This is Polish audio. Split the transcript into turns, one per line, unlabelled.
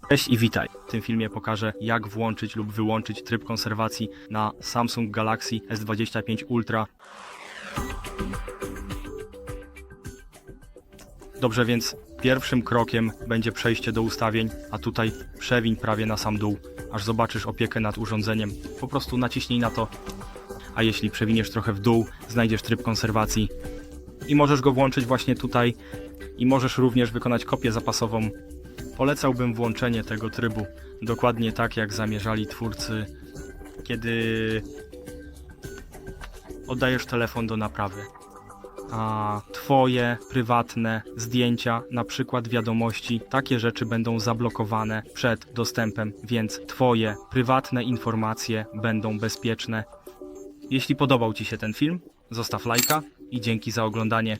Cześć i witaj. W tym filmie pokażę, jak włączyć lub wyłączyć tryb konserwacji na Samsung Galaxy S25 Ultra. Dobrze, więc pierwszym krokiem będzie przejście do ustawień, a tutaj przewiń prawie na sam dół, aż zobaczysz opiekę nad urządzeniem. Po prostu naciśnij na to, a jeśli przewiniesz trochę w dół, znajdziesz tryb konserwacji i możesz go włączyć właśnie tutaj i możesz również wykonać kopię zapasową. Polecałbym włączenie tego trybu, dokładnie tak jak zamierzali twórcy, kiedy oddajesz telefon do naprawy. A Twoje, prywatne, zdjęcia, na przykład wiadomości, takie rzeczy będą zablokowane przed dostępem, więc Twoje prywatne informacje będą bezpieczne. Jeśli podobał Ci się ten film, zostaw lajka i dzięki za oglądanie.